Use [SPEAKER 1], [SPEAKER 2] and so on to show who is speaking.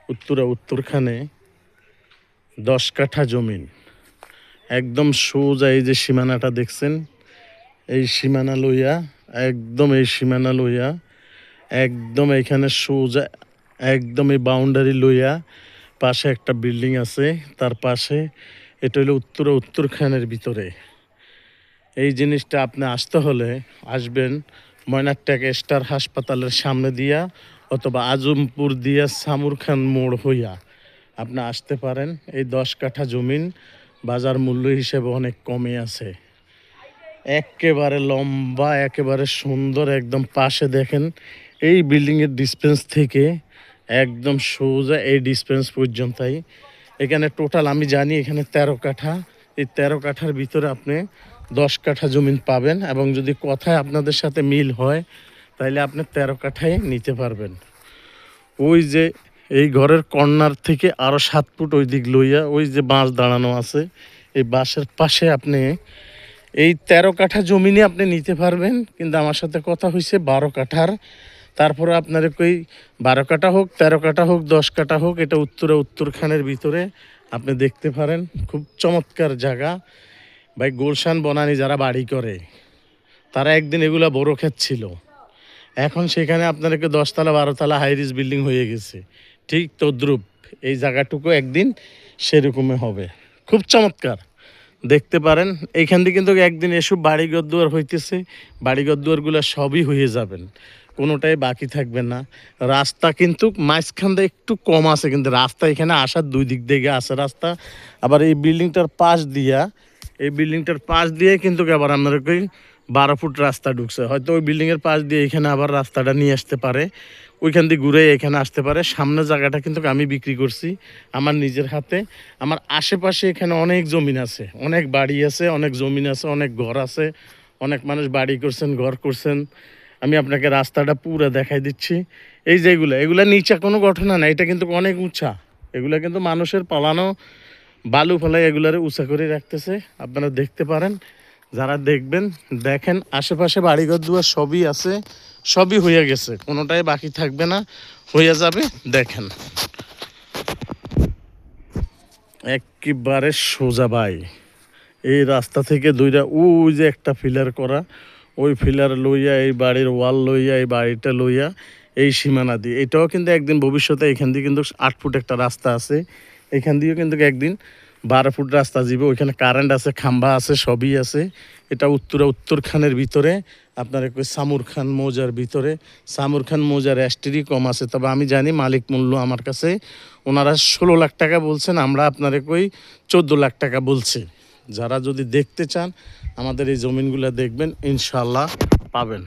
[SPEAKER 1] উত্তরখানে 10 কাঠা জমিন, একদম সোজা। এই যে সীমানাটা দেখছেন, এই সীমানা লইয়া একদম এইখানে সোজা, একদম এই বাউন্ডারি লইয়া পাশে একটা বিল্ডিং আছে, তার পাশে। এটা হলো উত্তরখানের ভিতরে। এই জিনিসটা আপনি আসতে হলে আসবেন ময়নারটেক স্টার হাসপাতালের সামনে দিয়া, অথবা আজমপুর দিয়া সামুর খান মোড় হইয়া আপনি আসতে পারেন। এই 10 কাঠা জমিন বাজার মূল্য হিসেবে অনেক কমে আছে। একেবারে লম্বা, একেবারে সুন্দর। একদম পাশে দেখেন এই বিল্ডিংয়ের ডিসটেন্স থেকে একদম সোজা এই ডিসটেন্স পর্যন্তই। এখানে টোটাল আমি জানি এখানে 13 কাঠা। এই 13 কাঠার ভিতরে আপনি 10 কাঠা জমিন পাবেন, এবং যদি কথায় আপনাদের সাথে মিল হয় তাহলে আপনি 13 কাঠায় নিতে পারবেন। ওই যে এই ঘরের কর্নার থেকে আরও 7 ফুট ওই দিক লইয়া ওই যে বাঁশ দাঁড়ানো আছে, এই বাঁশের পাশে আপনি এই 13 কাঠা জমিনে আপনি নিতে পারবেন। কিন্তু আমার সাথে কথা হয়েছে 12 কাঠার। তারপরে আপনার কই 12 কাঠা হোক, 13 কাঠা হোক, 10 কাঠা হোক, এটা উত্তরখানের ভিতরে আপনি দেখতে পারেন। খুব চমৎকার জায়গা ভাই। গুলশান বনানী যারা বাড়ি করে তারা একদিন এগুলা বড় ক্ষেত ছিল, এখন সেখানে আপনাদেরকে 10 তলা 12 তলা হাইরিজ বিল্ডিং হয়ে গেছে। ঠিক তদ্রুপ এই জায়গাটুকু একদিন সেরকমই হবে। খুব চমৎকার, দেখতে পারেন। এইখান থেকে কিন্তু একদিন এসব বাড়িঘর দুয়ার হইতেছে, বাড়িঘর দুয়ারগুলো সবই হয়ে যাবেন, কোনোটাই বাকি থাকবে না। রাস্তা কিন্তু মাঝখান দিয়ে একটু কম আছে, কিন্তু রাস্তা এখানে আসার 2 দিক থেকে আছে রাস্তা। আবার এই বিল্ডিংটার পাশ দিয়ে কিন্তু আবার আপনাদেরকে 12 ফুট রাস্তা ঢুকছে। হয়তো ওই বিল্ডিংয়ের পাশ দিয়ে এখানে আবার রাস্তাটা নিয়ে আসতে পারে, ওইখান দিয়ে ঘুরে এখানে আসতে পারে। সামনের জায়গাটা কিন্তু আমি বিক্রি করছি আমার নিজের হাতে। আমার আশেপাশে এখানে অনেক জমিন আছে, অনেক বাড়ি আছে, অনেক জমিন আছে, অনেক ঘর আছে, অনেক মানুষ বাড়ি করছেন, ঘর করছেন। আমি আপনাকে রাস্তাটা পুরো দেখাই দিচ্ছি। এই যে এগুলা নিচা কোনো ঘটনা না, এটা কিন্তু অনেক উঁচা। এগুলা কিন্তু মানুষের পালানো বালু ফেলাই এগুলারে উঁচা করে রাখতেছে, আপনারা দেখতে পারেন। যারা দেখবেন দেখেন, আশেপাশে বাড়িঘর দুয়ার সবই আছে, সবই হয়ে গেছে, কোনোটাই বাকি থাকবে না, হয়ে যাবে। দেখেন একেবারে সোজা ভাই। এই রাস্তা থেকে দুইটা ওই যে একটা ফিলার করা, ওই ফিলার লইয়া এই বাড়ির ওয়াল লইয়া এই বাড়িটা লইয়া এই সীমানা দিয়ে, এটাও কিন্তু একদিন ভবিষ্যতে এখান দিয়ে কিন্তু 8 ফুট একটা রাস্তা আছে, এখান দিয়েও কিন্তু একদিন 12 ফুট রাস্তা যাবে। ওইখানে কারেন্ট আছে, খাম্বা আছে, সবই আছে। এটা উত্তরখানের ভিতরে, আপনার সামুর খান মৌজার ভিতরে। সামুর খান মৌজার এসটিডি কম আছে, তবে আমি জানি মালিক মূল্য আমার কাছে ওনারা 16 লাখ টাকা বলছেন, আমরা আপনারে 14 লাখ টাকা বলছি। যারা যদি দেখতে চান আমাদের এই জমিনগুলো দেখবেন, ইনশাল্লাহ পাবেন।